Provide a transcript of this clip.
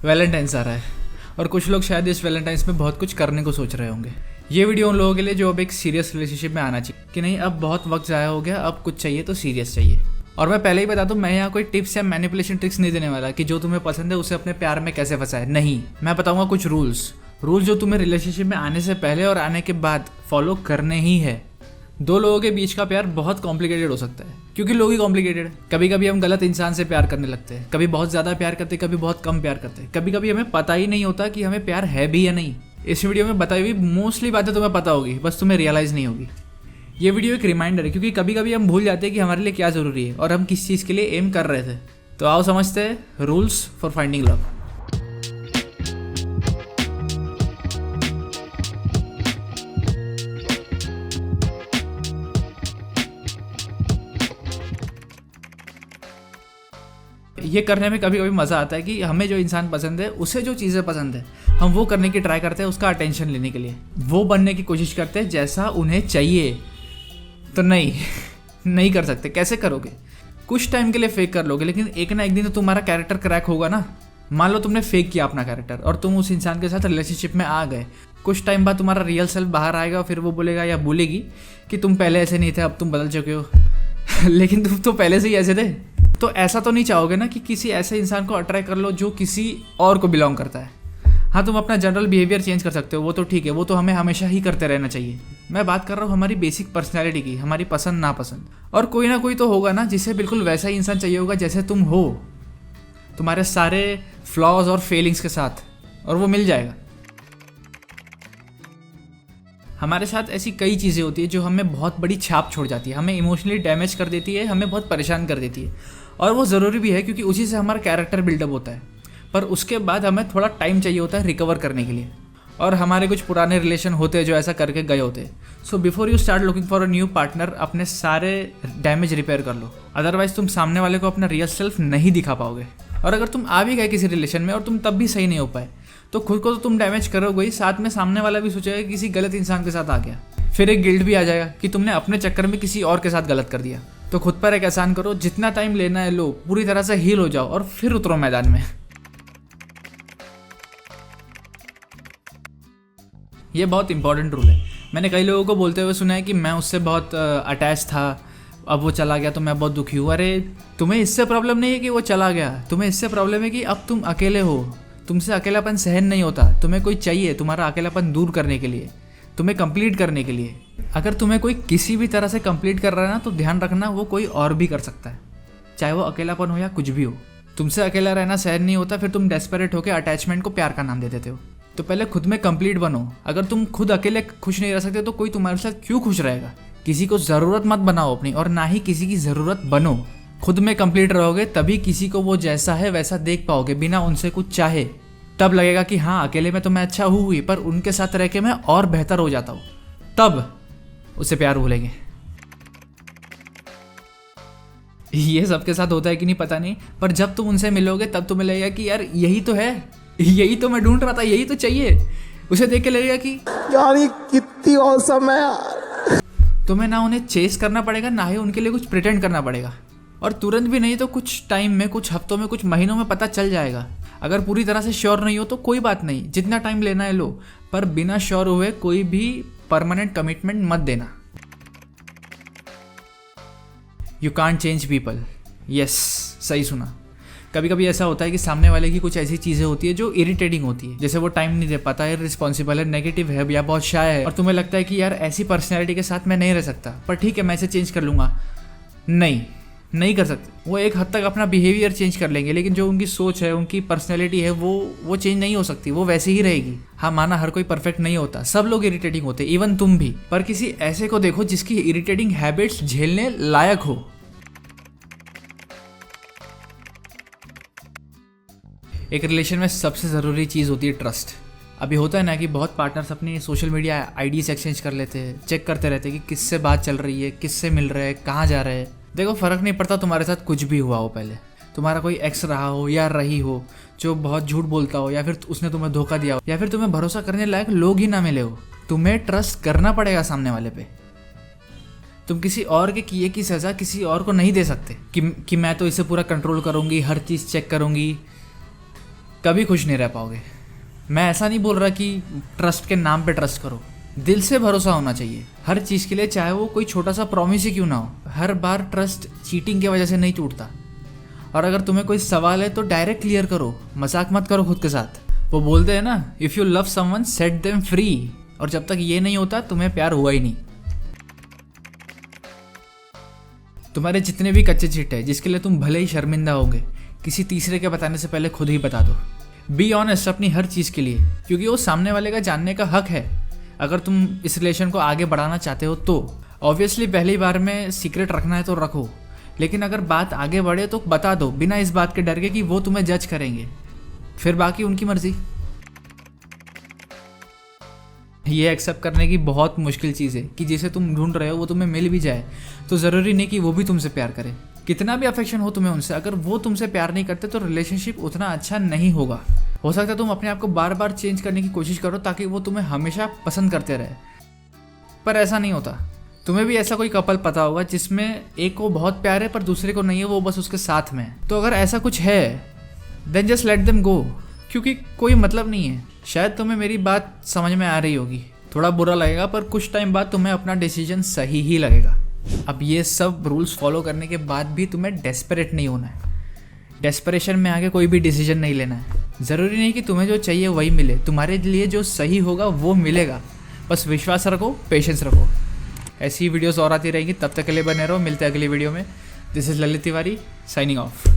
Valentine's आ रहा है और कुछ लोग शायद इस वैलेंटाइंस में बहुत कुछ करने को सोच रहे होंगे। ये वीडियो उन लोगों के लिए जो अब एक सीरियस रिलेशनशिप में आना चाहिए कि नहीं, अब बहुत वक्त ज़ाया हो गया, अब कुछ चाहिए तो सीरियस चाहिए। और मैं पहले ही बता दूं, मैं यहाँ कोई टिप्स या मैनिपुलेशन ट्रिक्स नहीं देने वाला कि जो तुम्हें पसंद है उसे अपने प्यार में कैसे फंसाए। नहीं, मैं बताऊंगा कुछ रूल्स जो तुम्हें रिलेशनशिप में आने से पहले और आने के बाद फॉलो करने ही है। दो लोगों के बीच का प्यार बहुत कॉम्प्लिकेटेड हो सकता है क्योंकि लोग ही कॉम्प्लिकेटेड है। कभी कभी हम गलत इंसान से प्यार करने लगते हैं, कभी बहुत ज़्यादा प्यार करते हैं, कभी बहुत कम प्यार करते हैं, कभी कभी हमें पता ही नहीं होता कि हमें प्यार है भी या नहीं। इस वीडियो में बताई हुई मोस्टली बातें तुम्हें पता होगी, बस तुम्हें रियलाइज़ नहीं होगी। ये वीडियो एक रिमाइंडर है क्योंकि कभी कभी हम भूल जाते हैं कि हमारे लिए क्या ज़रूरी है और हम किस चीज़ के लिए एम कर रहे थे। तो आओ समझते हैं रूल्स फॉर फाइंडिंग लव। ये करने में कभी कभी मज़ा आता है कि हमें जो इंसान पसंद है उसे जो चीज़ें पसंद है हम वो करने की ट्राई करते हैं, उसका अटेंशन लेने के लिए वो बनने की कोशिश करते हैं जैसा उन्हें चाहिए। तो नहीं कर सकते। कैसे करोगे? कुछ टाइम के लिए फेक कर लोगे, लेकिन एक ना एक दिन तो तुम्हारा कैरेक्टर क्रैक होगा ना। मान लो तुमने फेक किया अपना कैरेक्टर और तुम उस इंसान के साथ रिलेशनशिप में आ गए। कुछ टाइम बाद तुम्हारा रियल सेल्फ बाहर आएगा, फिर वो बोलेगा या बोलेगी कि तुम पहले ऐसे नहीं थे, अब तुम बदल चुके हो लेकिन तुम तो पहले से ही ऐसे थे। तो ऐसा तो नहीं चाहोगे ना कि किसी ऐसे इंसान को अट्रैक्ट कर लो जो किसी और को बिलोंग करता है। हाँ, तुम अपना जनरल बिहेवियर चेंज कर सकते हो, वो तो ठीक है, वो तो हमें हमेशा ही करते रहना चाहिए। मैं बात कर रहा हूँ हमारी बेसिक पर्सनैलिटी की, हमारी पसंद नापसंद। और कोई ना कोई तो होगा ना जिसे बिल्कुल वैसा ही इंसान चाहिए होगा जैसे तुम हो, तुम्हारे सारे फ्लॉज और फेलिंग्स के साथ, और वो मिल जाएगा। हमारे साथ ऐसी कई चीज़ें होती है जो हमें बहुत बड़ी छाप छोड़ जाती है, हमें इमोशनली डैमेज कर देती है, हमें बहुत परेशान कर देती है। और वो ज़रूरी भी है क्योंकि उसी से हमारा कैरेक्टर बिल्डअप होता है। पर उसके बाद हमें थोड़ा टाइम चाहिए होता है रिकवर करने के लिए। और हमारे कुछ पुराने रिलेशन होते हैं जो ऐसा करके गए होते हैं। So before you start looking for a new partner, अपने सारे डैमेज रिपेयर कर लो, अदरवाइज तुम सामने वाले को अपना रियल सेल्फ नहीं दिखा पाओगे। और अगर तुम आ भी गए किसी रिलेशन में और तुम तब भी सही नहीं हो पाए तो खुद को तो तुम डैमेज करोगे ही, साथ में सामने वाला भी सोचेगा किसी गलत इंसान के साथ आ गया। फिर एक गिल्ट भी आ जाएगा कि तुमने अपने चक्कर में किसी और के साथ गलत कर दिया। तो खुद पर एक एहसान करो, जितना टाइम लेना है लो, पूरी तरह से हील हो जाओ और फिर उतरो मैदान में। ये बहुत इंपॉर्टेंट रूल है। मैंने कई लोगों को बोलते हुए सुना है कि मैं उससे बहुत अटैच था, अब वो चला गया तो मैं बहुत दुखी हूँ। अरे तुम्हें इससे प्रॉब्लम नहीं है कि वो चला गया, तुम्हें इससे प्रॉब्लम है कि अब तुम अकेले हो, तुमसे अकेलापन सहन नहीं होता, तुम्हें कोई चाहिए तुम्हारा अकेलापन दूर करने के लिए, तुम्हें कंप्लीट करने के लिए। अगर तुम्हें कोई किसी भी तरह से कंप्लीट कर रहा है ना, तो ध्यान रखना वो कोई और भी कर सकता है, चाहे वो अकेलापन हो या कुछ भी हो। तुमसे अकेला रहना सहन नहीं होता, फिर तुम डेस्परेट होकर अटैचमेंट को प्यार का नाम दे देते हो। तो पहले खुद में कंप्लीट बनो। अगर तुम खुद अकेले खुश नहीं रह सकते तो कोई तुम्हारे साथ क्यों खुश रहेगा? किसी को ज़रूरत मत बनाओ अपनी, और ना ही किसी की ज़रूरत बनो। खुद में कंप्लीट रहोगे तभी किसी को वो जैसा है वैसा देख पाओगे, बिना उनसे कुछ चाहे। तब लगेगा कि हाँ, अकेले में तो मैं अच्छा हूँ ही, पर उनके साथ रह के मैं और बेहतर हो जाता हूँ। तब उसे प्यार भूलेंगे। ये सबके साथ होता है कि नहीं पता नहीं, पर जब तुम उनसे मिलोगे तब तुम्हें लगेगा कि यार यही तो है, यही तो मैं ढूंढ रहा था, यही तो चाहिए। उसे देख के लगेगा कि यार ये कितनी औसम है यार। तुम्हें ना उन्हें चेस करना पड़ेगा, ना ही उनके लिए कुछ प्रिटेंड करना पड़ेगा। और तुरंत भी नहीं तो कुछ टाइम में, कुछ हफ्तों में, कुछ महीनों में पता चल जाएगा। अगर पूरी तरह से श्योर नहीं हो तो कोई बात नहीं, जितना टाइम लेना है लो, पर बिना श्योर हुए कोई भी परमानेंट कमिटमेंट मत देना। You can't change people. Yes, सही सुना। कभी कभी ऐसा होता है कि सामने वाले की कुछ ऐसी चीज़ें होती है जो इरिटेटिंग होती है, जैसे वो टाइम नहीं दे पाता है, रिस्पॉन्सिबल है, नेगेटिव है या बहुत शाय है, और तुम्हें लगता है कि यार ऐसी पर्सनैलिटी के साथ मैं नहीं रह सकता, पर ठीक है मैं इसे चेंज कर लूँगा। नहीं कर सकते। वो एक हद तक अपना बिहेवियर चेंज कर लेंगे, लेकिन जो उनकी सोच है, उनकी पर्सनैलिटी है, वो चेंज नहीं हो सकती, वो वैसे ही रहेगी। हाँ, माना हर कोई परफेक्ट नहीं होता, सब लोग इरिटेटिंग होते, इवन तुम भी, पर किसी ऐसे को देखो जिसकी इरिटेटिंग हैबिट्स झेलने लायक हो। एक रिलेशन में सबसे ज़रूरी चीज़ होती है ट्रस्ट। अभी होता है ना कि बहुत पार्टनर्स अपनी सोशल मीडिया आईडीज एक्सचेंज कर लेते हैं, चेक करते रहते हैं कि किससे बात चल रही है, किससे मिल रहे हैं, कहाँ जा रहे हैं। देखो, फ़र्क नहीं पड़ता तुम्हारे साथ कुछ भी हुआ हो, पहले तुम्हारा कोई एक्स रहा हो या रही हो जो बहुत झूठ बोलता हो, या फिर उसने तुम्हें धोखा दिया हो, या फिर तुम्हें भरोसा करने लायक लोग ही ना मिले हो, तुम्हें ट्रस्ट करना पड़ेगा सामने वाले पे। तुम किसी और के किए की सज़ा किसी और को नहीं दे सकते कि मैं तो इसे पूरा कंट्रोल करूँगी, हर चीज़ चेक करूँगी। कभी खुश नहीं रह पाओगे। मैं ऐसा नहीं बोल रहा कि ट्रस्ट के नाम पे ट्रस्ट करो, दिल से भरोसा होना चाहिए हर चीज़ के लिए, चाहे वो कोई छोटा सा प्रॉमिस ही क्यों ना हो। हर बार ट्रस्ट चीटिंग की वजह से नहीं टूटता। और अगर तुम्हें कोई सवाल है तो डायरेक्ट क्लियर करो, मजाक मत करो खुद के साथ। वो बोलते हैं ना, if you love someone set them free, और जब तक ये नहीं होता तुम्हें प्यार हुआ ही नहीं। तुम्हारे जितने भी कच्चे चिट है जिसके लिए तुम भले ही शर्मिंदा होगे, किसी तीसरे के बताने से पहले खुद ही बता दो। बी ऑनेस्ट अपनी हर चीज़ के लिए, क्योंकि वो सामने वाले का जानने का हक है। अगर तुम इस रिलेशन को आगे बढ़ाना चाहते हो तो ऑब्वियसली पहली बार में सीक्रेट रखना है तो रखो, लेकिन अगर बात आगे बढ़े तो बता दो, बिना इस बात के डर के कि वो तुम्हें जज करेंगे। फिर बाकी उनकी मर्जी। ये एक्सेप्ट करने की बहुत मुश्किल चीज़ है कि जिसे तुम ढूंढ रहे हो वो तुम्हें मिल भी जाए तो ज़रूरी नहीं कि वो भी तुमसे प्यार करे। कितना भी अफेक्शन हो तुम्हें उनसे, अगर वो तुमसे प्यार नहीं करते तो रिलेशनशिप उतना अच्छा नहीं होगा। हो सकता है तुम अपने आप को बार बार चेंज करने की कोशिश करो ताकि वो तुम्हें हमेशा पसंद करते रहे, पर ऐसा नहीं होता। तुम्हें भी ऐसा कोई कपल पता होगा जिसमें एक को बहुत प्यार है पर दूसरे को नहीं है, वो बस उसके साथ में है। तो अगर ऐसा कुछ है then just let them go, क्योंकि कोई मतलब नहीं है। शायद तुम्हें मेरी बात समझ में आ रही होगी, थोड़ा बुरा लगेगा पर कुछ टाइम बाद तुम्हें अपना डिसीजन सही ही लगेगा। अब ये सब रूल्स फॉलो करने के बाद भी तुम्हें डेस्परेट नहीं होना है। डेस्परेशन में आके कोई भी डिसीजन नहीं लेना है। ज़रूरी नहीं कि तुम्हें जो चाहिए वही मिले, तुम्हारे लिए जो सही होगा वो मिलेगा। बस विश्वास रखो, पेशेंस रखो। ऐसी वीडियोस और आती रहेंगी, तब तक के लिए बने रहो। मिलते हैं अगली वीडियो में। This is Lalit Tiwari signing off.